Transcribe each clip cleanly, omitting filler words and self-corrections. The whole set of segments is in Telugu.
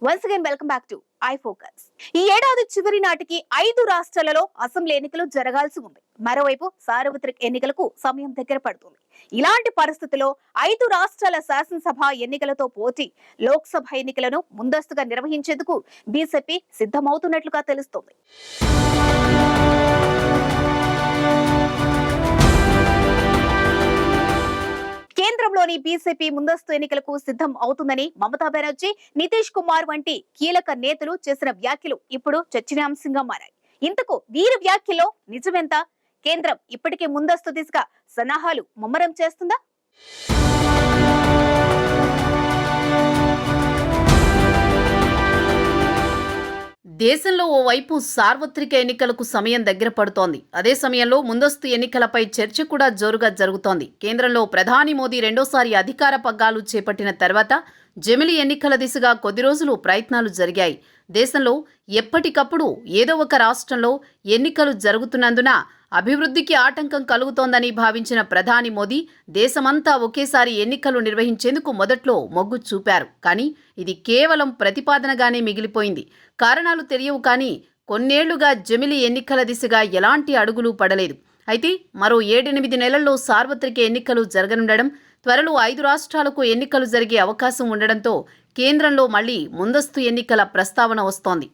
Once again welcome back to I focus. ఈ ఏడాది చివరి నాటికి 5 రాష్ట్రాలలో అసెంబ్లీ ఎన్నికలు జరగాల్సి ఉంది. మరోవైపు సార్వత్రిక ఎన్నికలకు సమయం దగ్గర పడుతుంది. ఇలాంటి పరిస్థితుల్లో 5 రాష్ట్రాల శాసనసభ ఎన్నికలతో పోటీ లోక్సభ ఎన్నికలను ముందస్తుగా నిర్వహించేందుకు బీజేపీ సిద్ధమవుతున్నట్లుగా తెలుస్తోంది. కేంద్రంలోని బీజేపీ ముందస్తు ఎన్నికలకు సిద్ధం అవుతుందని మమతా బెనర్జీ, నితీష్ కుమార్ వంటి కీలక నేతలు చేసిన వ్యాఖ్యలు ఇప్పుడు చర్చనీయాంశంగా మారాయి. ఇంతకు వీరి వ్యాఖ్యలో నిజమెంత? కేంద్రం ఇప్పటికే ముందస్తు దిశగా సన్నాహాలు ముమ్మరం చేస్తుందా? దేశంలో ఓవైపు సార్వత్రిక ఎన్నికలకు సమయం దగ్గర పడుతోంది. అదే సమయంలో ముందస్తు ఎన్నికలపై చర్చ కూడా జోరుగా జరుగుతోంది. కేంద్రంలో ప్రధాని మోదీ రెండోసారి అధికార పగ్గాలు చేపట్టిన తర్వాత జమిలి ఎన్నికల దిశగా కొద్ది రోజులు ప్రయత్నాలు జరిగాయి. దేశంలో ఎప్పటికప్పుడు ఏదో ఒక రాష్ట్రంలో ఎన్నికలు జరుగుతున్నందున అభివృద్ధికి ఆటంకం కలుగుతోందని భావించిన ప్రధాని మోదీ దేశమంతా ఒకేసారి ఎన్నికలు నిర్వహించేందుకు మొదట్లో మొగ్గు చూపారు. కానీ ఇది కేవలం ప్రతిపాదనగానే మిగిలిపోయింది. కారణాలు తెలియవు, కానీ కొన్నేళ్లుగా జమిలి ఎన్నికల దిశగా ఎలాంటి అడుగులు పడలేదు. అయితే మరో 7-8 నెలల్లో సార్వత్రిక ఎన్నికలు జరగనుండడం, త్వరలో 5 రాష్ట్రాలకు ఎన్నికలు జరిగే అవకాశం ఉండడంతో కేంద్రంలో మళ్లీ ముందస్తు ఎన్నికల ప్రస్తావన వస్తోంది.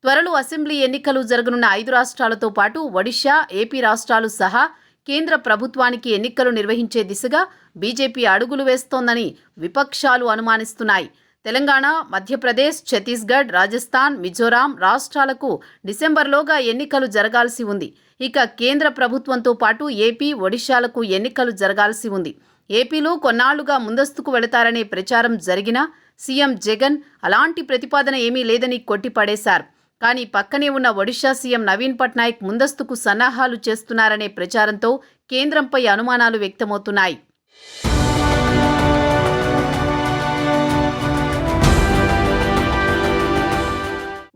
త్వరలో అసెంబ్లీ ఎన్నికలు జరగనున్న 5 రాష్ట్రాలతో పాటు ఒడిషా, ఏపీ రాష్ట్రాలు సహా కేంద్ర ప్రభుత్వానికి ఎన్నికలు నిర్వహించే దిశగా బీజేపీ అడుగులు వేస్తోందని విపక్షాలు అనుమానిస్తున్నాయి. తెలంగాణ, మధ్యప్రదేశ్, ఛత్తీస్గఢ్, రాజస్థాన్, మిజోరాం రాష్ట్రాలకు డిసెంబర్లోగా ఎన్నికలు జరగాల్సి ఉంది. ఇక కేంద్ర ప్రభుత్వంతో పాటు ఏపీ, ఒడిషాలకు ఎన్నికలు జరగాల్సి ఉంది. ఏపీలో కొన్నాళ్లుగా ముందస్తుకు వెళతారనే ప్రచారం జరిగినా సీఎం జగన్ అలాంటి ప్రతిపాదన ఏమీ లేదని కొట్టిపడేశారు. కానీ పక్కనే ఉన్న ఒడిషా సీఎం నవీన్ పట్నాయక్ ముందస్తుకు సన్నాహాలు చేస్తున్నారనే ప్రచారంతో కేంద్రంపై అనుమానాలు వ్యక్తమవుతున్నాయి.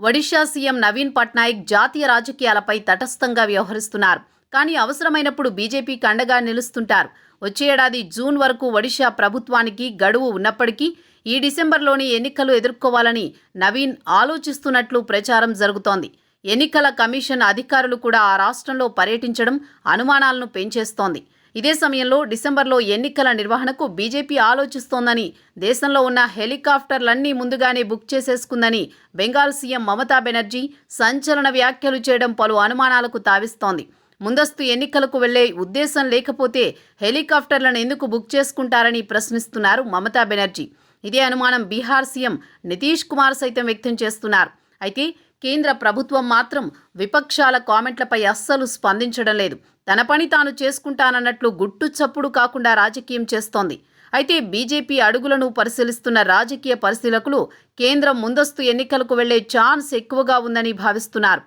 ఒడిషా సీఎం నవీన్ పట్నాయక్ జాతీయ రాజకీయాలపై తటస్థంగా వ్యవహరిస్తున్నారు. కానీ అవసరమైనప్పుడు బీజేపీకి అండగా నిలుస్తుంటారు. వచ్చే ఏడాది జూన్ వరకు ఒడిషా ప్రభుత్వానికి గడువు ఉన్నప్పటికీ ఈ డిసెంబర్లోని ఎన్నికలు ఎదుర్కోవాలని నవీన్ ఆలోచిస్తున్నట్లు ప్రచారం జరుగుతోంది. ఎన్నికల కమిషన్ అధికారులు కూడా ఆ రాష్ట్రంలో పర్యటించడం అనుమానాలను పెంచేస్తోంది. ఇదే సమయంలో డిసెంబర్లో ఎన్నికల నిర్వహణకు బీజేపీ ఆలోచిస్తోందని, దేశంలో ఉన్న హెలికాప్టర్లన్నీ ముందుగానే బుక్ చేసేసుకుందని బెంగాల్ సీఎం మమతా బెనర్జీ సంచలన వ్యాఖ్యలు చేయడం పలు అనుమానాలకు తావిస్తోంది. ముందస్తు ఎన్నికలకు వెళ్లే ఉద్దేశం లేకపోతే హెలికాప్టర్లను ఎందుకు బుక్ చేసుకుంటారని ప్రశ్నిస్తున్నారు మమతా బెనర్జీ. ఇదే అనుమానం బీహార్ సీఎం నితీష్ కుమార్ సైతం వ్యక్తం చేస్తున్నారు. అయితే కేంద్ర ప్రభుత్వం మాత్రం విపక్షాల కామెంట్లపై అస్సలు స్పందించడం లేదు. తన పని తాను చేసుకుంటానన్నట్లు గుట్టు చప్పుడు కాకుండా రాజకీయం చేస్తోంది. అయితే బీజేపీ అడుగులను పరిశీలిస్తున్న రాజకీయ పరిశీలకులు కేంద్రం ముందస్తు ఎన్నికలకు వెళ్లే ఛాన్స్ ఎక్కువగా ఉందని భావిస్తున్నారు.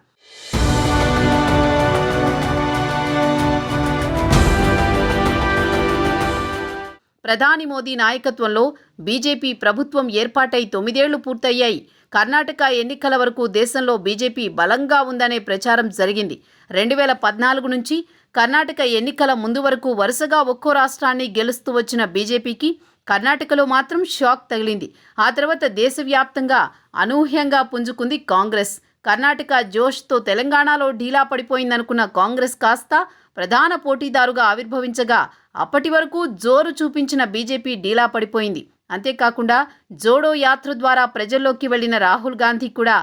ప్రధాని మోదీ నాయకత్వంలో బీజేపీ ప్రభుత్వం ఏర్పాటై 9 ఏళ్లు పూర్తయ్యాయి. కర్ణాటక ఎన్నికల వరకు దేశంలో బీజేపీ బలంగా ఉందనే ప్రచారం జరిగింది. 2014 నుంచి కర్ణాటక ఎన్నికల ముందు వరకు వరుసగా ఒక్కో రాష్ట్రాన్ని గెలుస్తూ వచ్చిన బీజేపీకి కర్ణాటకలో మాత్రం షాక్ తగిలింది. ఆ తర్వాత దేశవ్యాప్తంగా అనూహ్యంగా పుంజుకుంది కాంగ్రెస్. కర్ణాటక జోష్తో తెలంగాణలో ఢీలా పడిపోయిందనుకున్న కాంగ్రెస్ కాస్త ప్రధాన పోటీదారుగా ఆవిర్భవించగా అప్పటి వరకు జోరు చూపించిన బీజేపీ డీలా పడిపోయింది. అంతేకాకుండా జోడో యాత్ర ద్వారా ప్రజల్లోకి వెళ్లిన రాహుల్ గాంధీ కూడా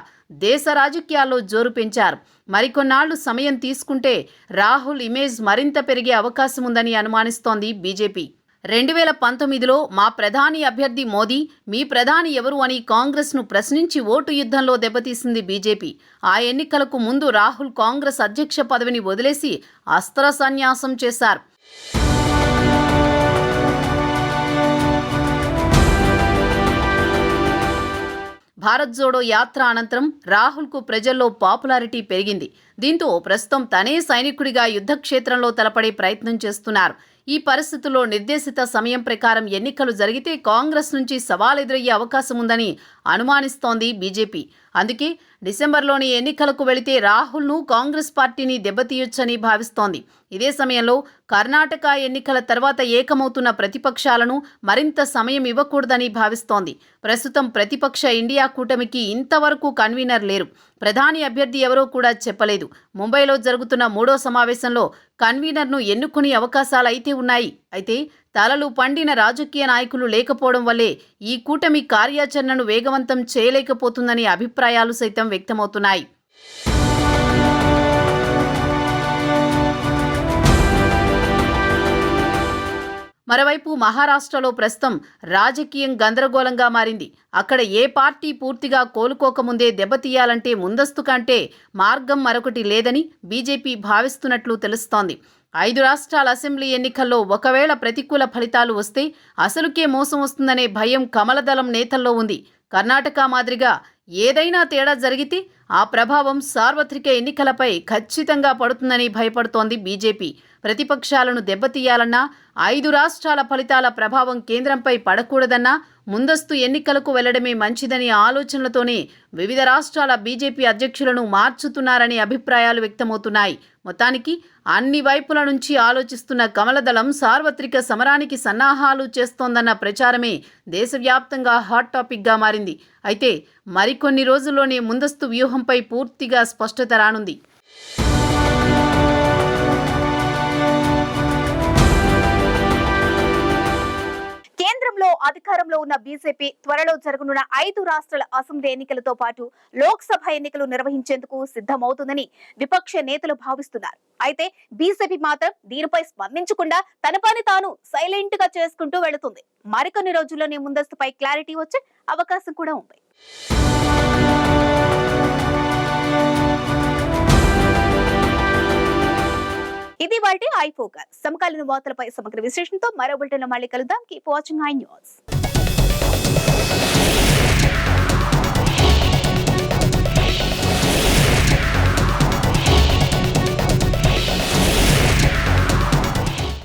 దేశ రాజకీయాల్లో జోరు పెంచారు. మరికొన్నాళ్లు సమయం తీసుకుంటే రాహుల్ ఇమేజ్ మరింత పెరిగే అవకాశం ఉందని అనుమానిస్తోంది బీజేపీ. 2019లో మా ప్రధాని అభ్యర్థి మోదీ, మీ ప్రధాని ఎవరు అని కాంగ్రెస్ను ప్రశ్నించి ఓటు యుద్ధంలో దెబ్బతీసింది బీజేపీ. ఆ ఎన్నికలకు ముందు రాహుల్ కాంగ్రెస్ అధ్యక్ష పదవిని వదిలేసి అస్త్ర సన్యాసం చేశారు. భారత్ జోడో యాత్ర అనంతరం రాహుల్కు ప్రజల్లో పాపులారిటీ పెరిగింది. దీంతో ప్రస్తుతం తనే సైనికుడిగా యుద్ధక్షేత్రంలో తలపడే ప్రయత్నం చేస్తున్నారు. ఈ పరిస్థితుల్లో నిర్దేశిత సమయం ప్రకారం ఎన్నికలు జరిగితే కాంగ్రెస్ నుంచి సవాల్ ఎదురయ్యే అవకాశం ఉందని అనుమానిస్తోంది బీజేపీ. అందుకే డిసెంబర్లోని ఎన్నికలకు వెళితే రాహుల్ను కాంగ్రెస్ పార్టీని దెబ్బతీయొచ్చని భావిస్తోంది. ఇదే సమయంలో కర్ణాటక ఎన్నికల తర్వాత ఏకమవుతున్న ప్రతిపక్షాలను మరింత సమయం ఇవ్వకూడదని భావిస్తోంది. ప్రస్తుతం ప్రతిపక్ష ఇండియా కూటమికి ఇంతవరకు కన్వీనర్ లేరు. ప్రధాని అభ్యర్థి ఎవరో కూడా చెప్పలేదు. ముంబైలో జరుగుతున్న 3వ సమావేశంలో కన్వీనర్ను ఎన్నుకునే అవకాశాలైతే ఉన్నాయి. అయితే తలలు పండిన రాజకీయ నాయకులు లేకపోవడం వల్లే ఈ కూటమి కార్యాచరణను వేగవంతం చేయలేకపోతుందనే అభిప్రాయాలు సైతం వ్యక్తమవుతున్నాయి. మరోవైపు మహారాష్ట్రలో ప్రస్తుతం రాజకీయం గందరగోళంగా మారింది. అక్కడ ఏ పార్టీ పూర్తిగా కోలుకోకముందే దెబ్బతీయాలంటే ముందస్తు కంటే మార్గం మరొకటి లేదని బీజేపీ భావిస్తున్నట్లు తెలుస్తోంది. 5 రాష్ట్రాల అసెంబ్లీ ఎన్నికల్లో ఒకవేళ ప్రతికూల ఫలితాలు వస్తే అసలుకే మోసం వస్తుందనే భయం కమలదళం నేతల్లో ఉంది. కర్ణాటక మాదిరిగా ఏదైనా తేడా జరిగితే ఆ ప్రభావం సార్వత్రిక ఎన్నికలపై ఖచ్చితంగా పడుతుందని భయపడుతోంది బీజేపీ. ప్రతిపక్షాలను దెబ్బతీయాలన్నా 5 రాష్ట్రాల ఫలితాల ప్రభావం కేంద్రంపై పడకూడదన్నా ముందస్తు ఎన్నికలకు వెళ్లడమే మంచిదని ఆలోచనలతోనే వివిధ రాష్ట్రాల బీజేపీ అధ్యక్షులను మార్చుతున్నారనే అభిప్రాయాలు వ్యక్తమవుతున్నాయి. మొత్తానికి అన్ని వైపుల నుంచి ఆలోచిస్తున్న కమలదళం సార్వత్రిక సమరానికి సన్నాహాలు చేస్తోందన్న ప్రచారమే దేశవ్యాప్తంగా హాట్ టాపిక్గా మారింది. అయితే మరికొన్ని రోజుల్లోనే ముందస్తు వ్యూహంపై పూర్తిగా స్పష్టత రానుంది. కేంద్రంలో అధికారంలో ఉన్న బీజేపీ త్వరలో జరగనున్న 5 రాష్ట్రాల అసెంబ్లీ ఎన్నికలతో పాటు లోక్సభ ఎన్నికలు నిర్వహించేందుకు సిద్ధమవుతుందని విపక్ష నేతలు భావిస్తున్నారు. అయితే బీజేపీ మాత్రం దీనిపై స్పందించకుండా తన పని తాను సైలెంట్ గా చేసుకుంటూ వెళుతుంది. మరికొన్ని రోజుల్లోనే ముందస్తుపై క్లారిటీ వచ్చే అవకాశం కూడా ఉంది. ఇది వాటి ఐ ఫోకస్. సమకాలీన వార్తలపై సమగ్ర విశ్లేషణతో మరో బులెటిన్లో మళ్ళీ కలుద్దాం. Keep watching I news.